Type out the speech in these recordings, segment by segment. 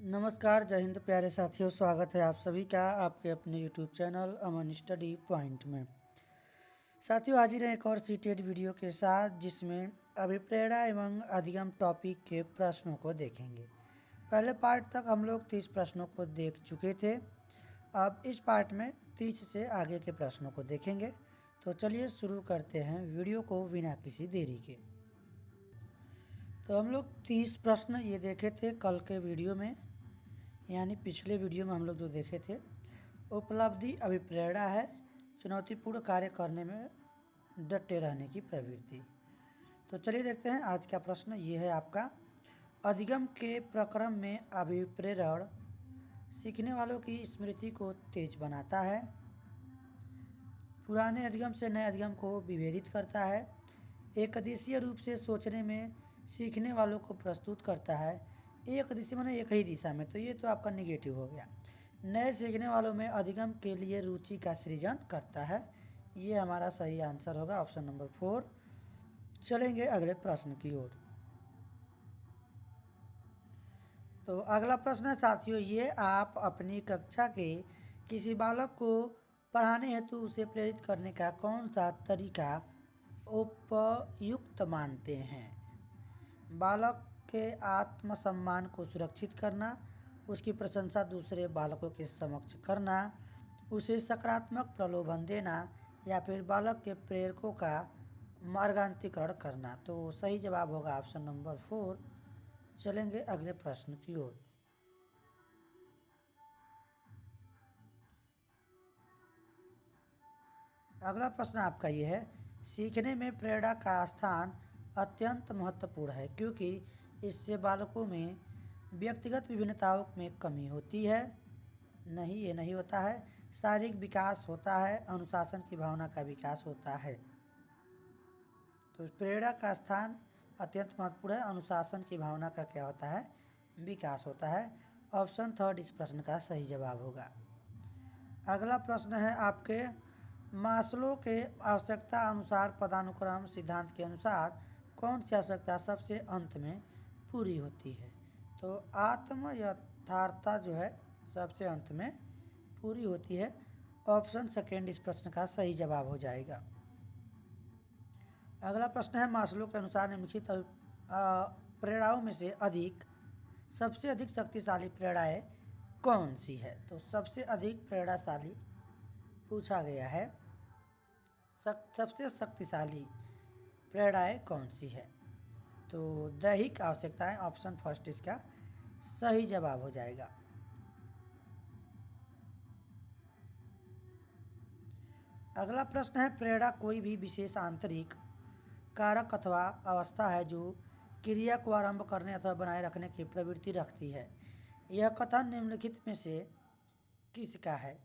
नमस्कार, जय हिंद प्यारे साथियों। स्वागत है आप सभी का आपके अपने यूट्यूब चैनल अमन स्टडी पॉइंट में। साथियों, हाजिर हैं एक और सीटेड वीडियो के साथ जिसमें अभिप्रेरणा एवं अधिगम टॉपिक के प्रश्नों को देखेंगे। पहले पार्ट तक हम लोग 30 प्रश्नों को देख चुके थे। अब इस पार्ट में 30 से आगे के प्रश्नों को देखेंगे। तो चलिए शुरू करते हैं वीडियो को बिना किसी देरी के। तो हम लोग 30 प्रश्न ये देखे थे कल के वीडियो में, यानी पिछले वीडियो में हम लोग जो देखे थे। उपलब्धि अभिप्रेरणा है, चुनौतीपूर्ण कार्य करने में डटे रहने की प्रवृत्ति। तो चलिए देखते हैं आज का प्रश्न ये है आपका। अधिगम के प्रक्रम में अभिप्रेरण सीखने वालों की स्मृति को तेज बनाता है, पुराने अधिगम से नए अधिगम को विभेदित करता है, एकदिशीय रूप से सोचने में सीखने वालों को प्रस्तुत करता है। एक दिशा माने एक ही दिशा में, तो ये तो आपका निगेटिव हो गया। नए सीखने वालों में अधिगम के लिए रुचि का सृजन करता है। ये हमारा सही आंसर होगा, ऑप्शन नंबर 4। चलेंगे अगले प्रश्न की ओर। तो अगला प्रश्न है साथियों ये, आप अपनी कक्षा के किसी बालक को पढ़ाने हेतु उसे प्रेरित करने का कौन सा तरीका उपयुक्त मानते हैं? बालक के आत्मसम्मान को सुरक्षित करना, उसकी प्रशंसा दूसरे बालकों के समक्ष करना, उसे सकारात्मक प्रलोभन देना, या फिर बालक के प्रेरकों का मार्गांतरीकरण करना। तो सही जवाब होगा ऑप्शन नंबर 4। चलेंगे अगले प्रश्न की ओर। अगला प्रश्न आपका ये है, सीखने में प्रेरणा का स्थान अत्यंत महत्वपूर्ण है क्योंकि इससे बालकों में व्यक्तिगत विभिन्नताओं में कमी होती है। नहीं, ये नहीं होता है। शारीरिक विकास होता है, अनुशासन की भावना का विकास होता है। तो प्रेरणा का स्थान अत्यंत महत्वपूर्ण है, अनुशासन की भावना का क्या होता है? विकास होता है। ऑप्शन 3 इस प्रश्न का सही जवाब होगा। अगला प्रश्न है आपके, मास्लो के आवश्यकता अनुसार पदानुक्रम सिद्धांत के अनुसार कौन सी आवश्यकता सबसे अंत में पूरी होती है? तो आत्म यथार्थता जो है सबसे अंत में पूरी होती है। ऑप्शन 2 इस प्रश्न का सही जवाब हो जाएगा। अगला प्रश्न है, मास्लो के अनुसार निम्नलिखित प्रेरणाओं में से सबसे अधिक शक्तिशाली प्रेरणाएं कौन सी है? तो सबसे अधिक प्रेरणाशाली पूछा गया है, सबसे शक्तिशाली प्रेरणाएं कौन सी है? तो दैहिक आवश्यकताएं, ऑप्शन 1 इसका सही जवाब हो जाएगा। अगला प्रश्न है, प्रेरणा कोई भी विशेष आंतरिक कारक अथवा अवस्था है जो क्रिया को आरंभ करने अथवा बनाए रखने की प्रवृत्ति रखती है। यह कथन निम्नलिखित में से किसका है?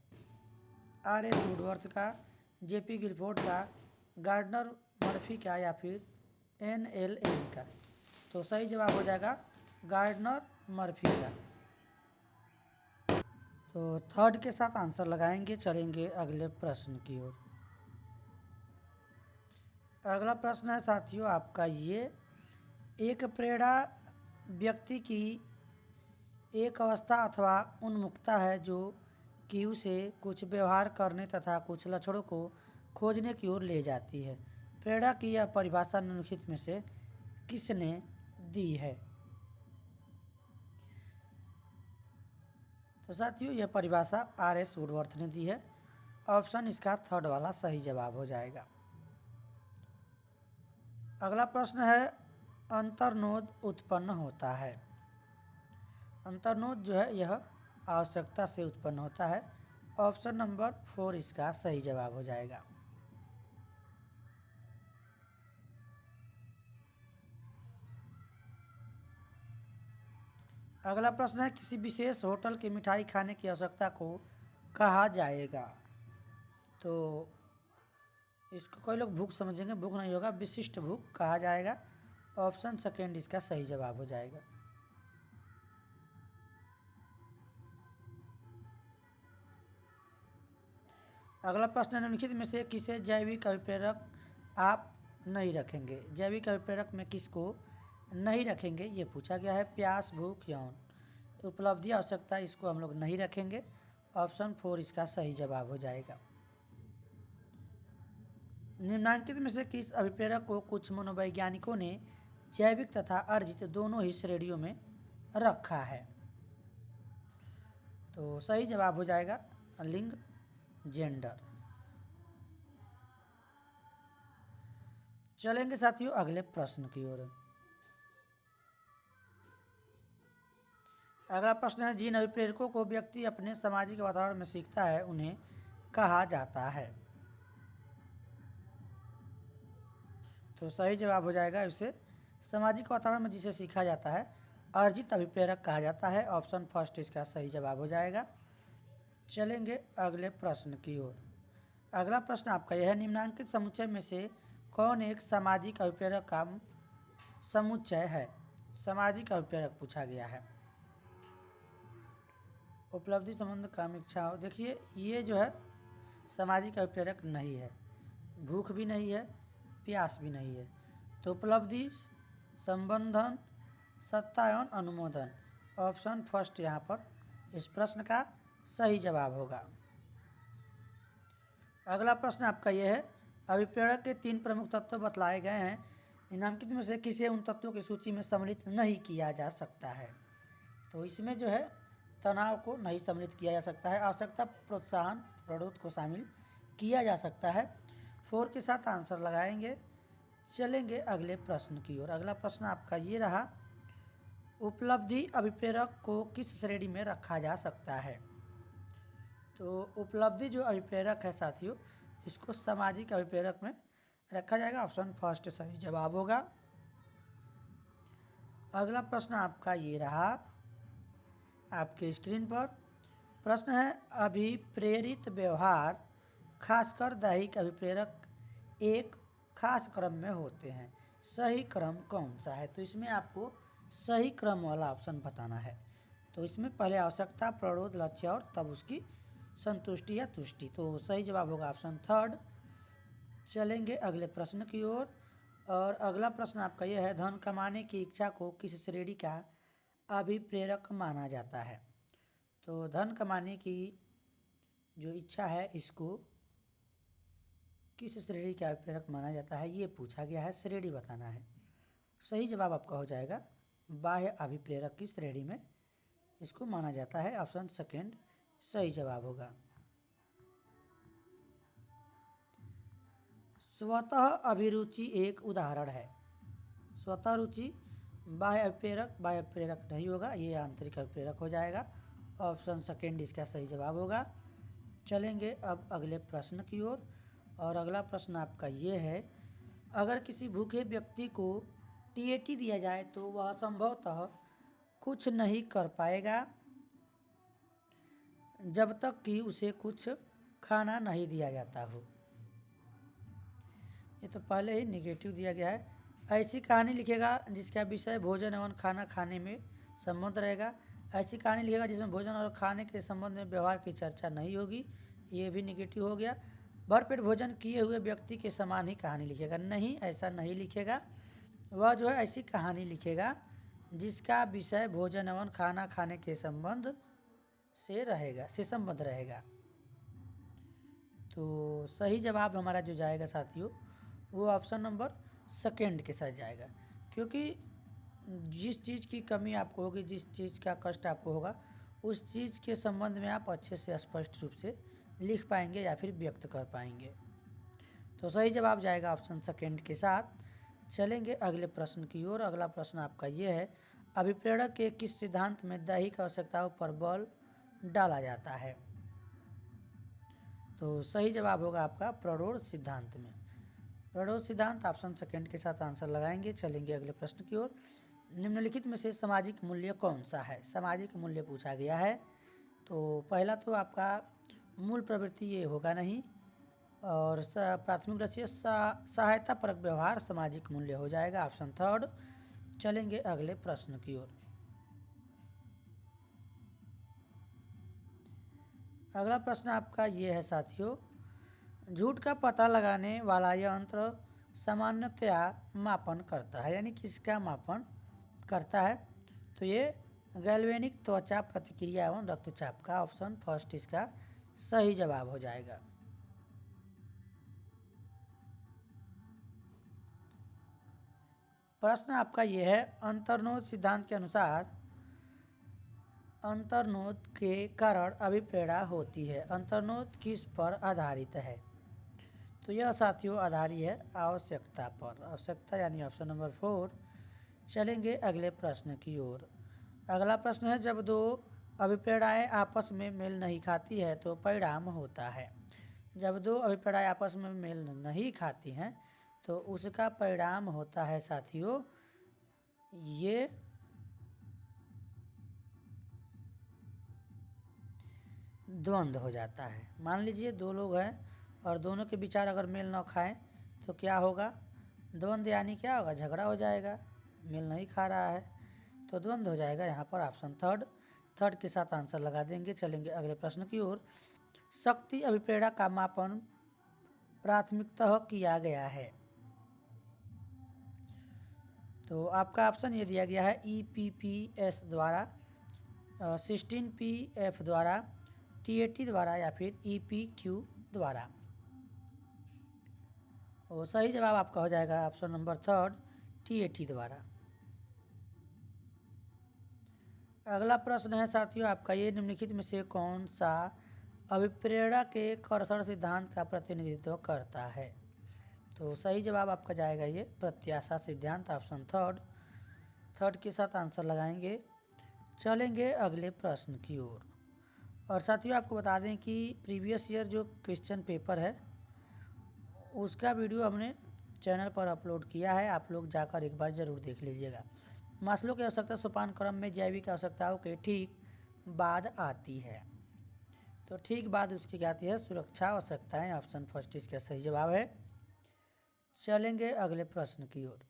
R.S. वुडवर्थ का, J.P. गिलफोर्ड का, गार्डनर मर्फी का, या फिर N.L.N. का? तो सही जवाब हो जाएगा गार्डनर मर्फी का। तो 3 के साथ आंसर लगाएंगे। चलेंगे अगले प्रश्न की ओर। अगला प्रश्न है साथियों आपका ये, एक प्रेरणा व्यक्ति की एक अवस्था अथवा उन्मुखता है जो कि उसे कुछ व्यवहार करने तथा कुछ लक्षणों को खोजने की ओर ले जाती है। प्रेरणा की यह परिभाषा निम्नलिखित में से किसने दी है? तो साथियों यह परिभाषा R.S. वुडवर्थ ने दी है। ऑप्शन इसका 3 वाला सही जवाब हो जाएगा। अगला प्रश्न है, अंतर्नोद उत्पन्न होता है। अंतर्नोद जो है यह आवश्यकता से उत्पन्न होता है। ऑप्शन नंबर 4 इसका सही जवाब हो जाएगा। अगला प्रश्न है, किसी विशेष होटल की मिठाई खाने की आवश्यकता को कहा जाएगा? तो इसको कोई लोग भूख समझेंगे, भूख नहीं होगा, विशिष्ट भूख कहा जाएगा। ऑप्शन 2 इसका सही जवाब हो जाएगा। अगला प्रश्न, निम्नलिखित में से किसे जैविक अभिप्रेरक आप नहीं रखेंगे? जैविक अभिप्रेरक में किसको नहीं रखेंगे ये पूछा गया है। प्यास, भूख, यौन। उपलब्धि आवश्यकता इसको हम लोग नहीं रखेंगे। ऑप्शन 4 इसका सही जवाब हो जाएगा। निम्नांकित में से किस अभिप्रेरक को कुछ मनोवैज्ञानिकों ने जैविक तथा अर्जित दोनों ही श्रेणियों में रखा है? तो सही जवाब हो जाएगा लिंग, जेंडर। चलेंगे साथियों अगले प्रश्न की ओर। अगला प्रश्न है, जिन अभिप्रेरकों को व्यक्ति अपने सामाजिक वातावरण में सीखता है उन्हें कहा जाता है? तो सही जवाब हो जाएगा इसे सामाजिक वातावरण में जिसे सीखा जाता है अर्जित अभिप्रेरक कहा जाता है। ऑप्शन फर्स्ट इसका सही जवाब हो जाएगा। चलेंगे अगले प्रश्न की ओर। अगला प्रश्न आपका यह है, निम्नांकित समुच्चय में से कौन एक सामाजिक अभिप्रेरक का समुच्चय है? सामाजिक अभिप्रेरक पूछा गया है। उपलब्धि, संबंध, काम, इच्छा। देखिए ये जो है सामाजिक अभिप्रेरक नहीं है, भूख भी नहीं है, प्यास भी नहीं है। तो उपलब्धि, संबंधन, सत्ता एवं अनुमोदन। ऑप्शन फर्स्ट यहाँ पर इस प्रश्न का सही जवाब होगा। अगला प्रश्न आपका यह है, अभिप्रेरक के 3 प्रमुख तत्व बतलाए गए हैं, निम्नलिखित में से किसे उन तत्वों की सूची में सम्मिलित नहीं किया जा सकता है? तो इसमें जो है तनाव को नहीं सम्मिलित किया जा सकता है। आवश्यकता, प्रोत्साहन, प्ररोध को शामिल किया जा सकता है। 4 के साथ आंसर लगाएंगे। चलेंगे अगले प्रश्न की ओर। अगला प्रश्न आपका ये रहा, उपलब्धि अभिप्रेरक को किस श्रेणी में रखा जा सकता है? तो उपलब्धि जो अभिप्रेरक है साथियों इसको सामाजिक अभिप्रेरक में रखा जाएगा। ऑप्शन फर्स्ट सही जवाब होगा। अगला प्रश्न आपका ये रहा आपके स्क्रीन पर। प्रश्न है, अभिप्रेरित व्यवहार खासकर दैहिक अभिप्रेरक एक खास क्रम में होते हैं, सही क्रम कौन सा है? तो इसमें आपको सही क्रम वाला ऑप्शन बताना है। तो इसमें पहले आवश्यकता, प्ररोध, लक्ष्य और तब उसकी संतुष्टि या तुष्टि। तो सही जवाब होगा ऑप्शन थर्ड। चलेंगे अगले प्रश्न की ओर। और अगला प्रश्न आपका यह है, धन कमाने की इच्छा को किस श्रेणी का अभिप्रेरक माना जाता है? तो धन कमाने की जो इच्छा है इसको किस श्रेणी का अभिप्रेरक माना जाता है ये पूछा गया है, श्रेणी बताना है। सही जवाब आपका हो जाएगा बाह्य अभिप्रेरक की श्रेणी में इसको माना जाता है। ऑप्शन सेकेंड सही जवाब होगा। स्वतः अभिरुचि एक उदाहरण है। स्वतः रुचि बाह्य अभिप्रेरक नहीं होगा, ये आंतरिक अभिप्रेरक हो जाएगा। ऑप्शन सेकेंड इसका सही जवाब होगा। चलेंगे अब अगले प्रश्न की ओर। और अगला प्रश्न आपका ये है, अगर किसी भूखे व्यक्ति को टीएटी दिया जाए तो वह संभवतः कुछ नहीं कर पाएगा जब तक कि उसे कुछ खाना नहीं दिया जाता हो। ये तो पहले ही निगेटिव दिया गया है। ऐसी कहानी लिखेगा जिसका विषय भोजन एवं खाना खाने में संबंध रहेगा। ऐसी कहानी लिखेगा जिसमें भोजन और खाने के संबंध में व्यवहार की चर्चा नहीं होगी, ये भी निगेटिव हो गया। भरपेट भोजन किए हुए व्यक्ति के समान ही कहानी लिखेगा, नहीं ऐसा नहीं लिखेगा। वह जो है ऐसी कहानी लिखेगा जिसका विषय भोजन एवं खाना खाने के संबंध से संबंध रहेगा। तो सही जवाब हमारा जो जाएगा साथियों वो ऑप्शन नंबर सेकेंड के साथ जाएगा, क्योंकि जिस चीज़ की कमी आपको होगी, जिस चीज़ का कष्ट आपको होगा, उस चीज़ के संबंध में आप अच्छे से स्पष्ट रूप से लिख पाएंगे या फिर व्यक्त कर पाएंगे। तो सही जवाब जाएगा ऑप्शन सेकेंड के साथ। चलेंगे अगले प्रश्न की ओर। अगला प्रश्न आपका ये है, अभिप्रेरक के किस सिद्धांत में दैहिक आवश्यकताओं पर बल डाला जाता है? तो सही जवाब होगा आपका प्ररोढ़ सिद्धांत में। प्ररोढ़ सिद्धांत ऑप्शन सेकेंड के साथ आंसर लगाएंगे। चलेंगे अगले प्रश्न की ओर। निम्नलिखित में से सामाजिक मूल्य कौन सा है? सामाजिक मूल्य पूछा गया है। तो पहला तो आपका मूल प्रवृत्ति ये होगा नहीं, और प्राथमिक लक्ष्य सहायता परक व्यवहार सामाजिक मूल्य हो जाएगा। Option third. चलेंगे अगले प्रश्न की ओर। अगला प्रश्न आपका ये है साथियों, झूठ का पता लगाने वाला यंत्र सामान्यतया मापन करता है, यानी किसका मापन करता है? तो ये गैल्वेनिक त्वचा प्रतिक्रिया एवं रक्तचाप का ऑप्शन फर्स्ट इसका सही जवाब हो जाएगा। प्रश्न आपका यह है, अंतर्नोद सिद्धांत के अनुसार अंतर्नोद के कारण अभिप्रेरणा होती है। अंतर्नोद किस पर आधारित है? तो यह साथियों आधारित है आवश्यकता पर। आवश्यकता यानी ऑप्शन नंबर 4। चलेंगे अगले प्रश्न की ओर। अगला प्रश्न है, जब दो अभिप्रेरणाएं आपस में मेल नहीं खाती है तो परिणाम होता है। जब दो अभिप्रेरणाएं आपस में मेल नहीं खाती हैं तो उसका परिणाम होता है साथियों ये द्वंद्व हो जाता है। मान लीजिए दो लोग हैं और दोनों के विचार अगर मेल न खाएं तो क्या होगा? द्वंद्व यानी क्या होगा? झगड़ा हो जाएगा। मेल नहीं खा रहा है तो द्वंद्व हो जाएगा। यहाँ पर ऑप्शन थर्ड के साथ आंसर लगा देंगे। चलेंगे अगले प्रश्न की ओर। शक्ति अभिप्रेरणा का मापन प्राथमिकतः किया गया है। तो आपका ऑप्शन ये दिया गया है EPPS द्वारा, 16PF द्वारा, TAT द्वारा या फिर EPQ द्वारा। और सही जवाब आपका हो जाएगा ऑप्शन नंबर 3 TAT द्वारा। अगला प्रश्न है साथियों आपका ये, निम्नलिखित में से कौन सा अभिप्रेरणा के कर्षण सिद्धांत का प्रतिनिधित्व करता है? तो सही जवाब आपका जाएगा ये प्रत्याशा सिद्धांत, ऑप्शन थर्ड के साथ आंसर लगाएंगे। चलेंगे अगले प्रश्न की ओर। और साथियों आपको बता दें कि प्रीवियस ईयर जो क्वेश्चन पेपर है उसका वीडियो हमने चैनल पर अपलोड किया है, आप लोग जाकर एक बार ज़रूर देख लीजिएगा। मसलों की आवश्यकता सोपान क्रम में जैविक आवश्यकताओं के ठीक बाद आती है। तो ठीक बाद उसकी क्या आती है? सुरक्षा आवश्यकताएं। ऑप्शन फर्स्ट इसका सही जवाब है। चलेंगे अगले प्रश्न की ओर।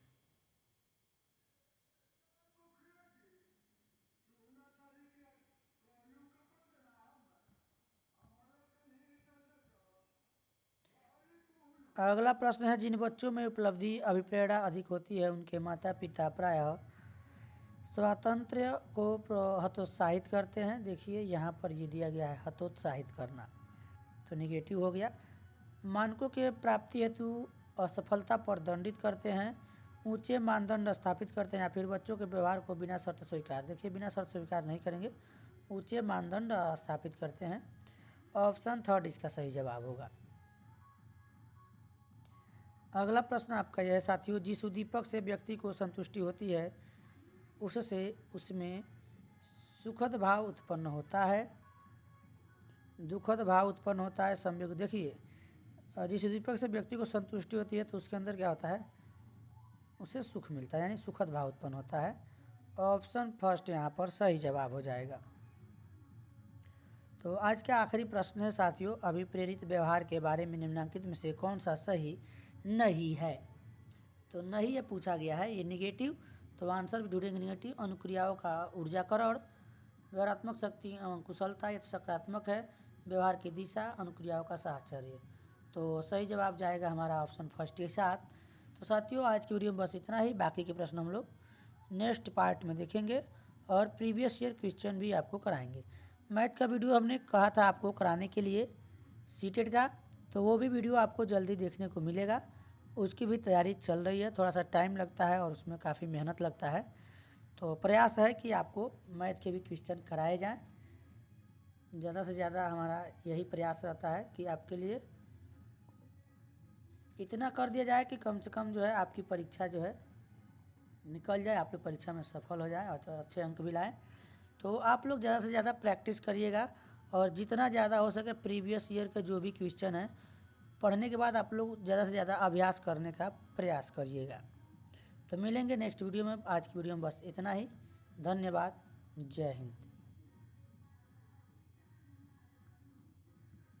अगला प्रश्न है, जिन बच्चों में उपलब्धि अभिप्रेरणा अधिक होती है उनके माता पिता प्रायः स्वातंत्र्य को हतोत्साहित करते हैं। देखिए यहाँ पर ये दिया गया है हतोत्साहित करना, तो निगेटिव हो गया। मानकों के प्राप्ति हेतु असफलता पर दंडित करते हैं, ऊंचे मानदंड स्थापित करते हैं, या फिर बच्चों के व्यवहार को बिना शर्त स्वीकार। देखिए बिना शर्त स्वीकार नहीं करेंगे, ऊंचे मानदंड स्थापित करते हैं। ऑप्शन थर्ड इसका सही जवाब होगा। अगला प्रश्न आपका यह है साथियों, जिस उद्दीपक से व्यक्ति को संतुष्टि होती है उससे उसमें सुखद भाव उत्पन्न होता है, दुखद भाव उत्पन्न होता है, संयोग। देखिए जिस उद्दीपक से व्यक्ति को संतुष्टि होती है तो उसके अंदर क्या होता है? उसे सुख मिलता है, यानी सुखद भाव उत्पन्न होता है। ऑप्शन फर्स्ट यहाँ पर सही जवाब हो जाएगा। तो आज का आखिरी प्रश्न है साथियों, अभिप्रेरित व्यवहार के बारे में निम्नलिखित में से कौन सा सही नहीं है? तो नहीं ये पूछा गया है, ये निगेटिव, तो आंसर भी ढूंढेंगे निगेटिव। अनुक्रियाओं का ऊर्जाकरण, व्यवहारात्मक शक्ति कुशलता, ये सकारात्मक है। व्यवहार की दिशा, अनुक्रियाओं का साहचर्य। तो सही जवाब जाएगा हमारा ऑप्शन फर्स्ट के साथ। तो साथियों आज की वीडियो में बस इतना ही, बाकी के प्रश्न हम लोग नेक्स्ट पार्ट में देखेंगे और प्रीवियस ईयर क्वेश्चन भी आपको कराएंगे। मैथ का वीडियो हमने कहा था आपको कराने के लिए सीटेट का, तो वो भी वीडियो आपको जल्दी देखने को मिलेगा। उसकी भी तैयारी चल रही है, थोड़ा सा टाइम लगता है और उसमें काफ़ी मेहनत लगता है। तो प्रयास है कि आपको मैथ के भी क्वेश्चन कराए जाएं। ज़्यादा से ज़्यादा हमारा यही प्रयास रहता है कि आपके लिए इतना कर दिया जाए कि कम से कम जो है आपकी परीक्षा जो है निकल जाए, आप लोग परीक्षा में सफल हो जाए और अच्छे अंक भी लाएँ। तो आप लोग ज़्यादा से ज़्यादा प्रैक्टिस करिएगा और जितना ज़्यादा हो सके प्रीवियस ईयर के जो भी क्वेश्चन हैं पढ़ने के बाद आप लोग ज़्यादा से ज़्यादा अभ्यास करने का प्रयास करिएगा। तो मिलेंगे नेक्स्ट वीडियो में। आज की वीडियो में बस इतना ही। धन्यवाद। जय हिंद।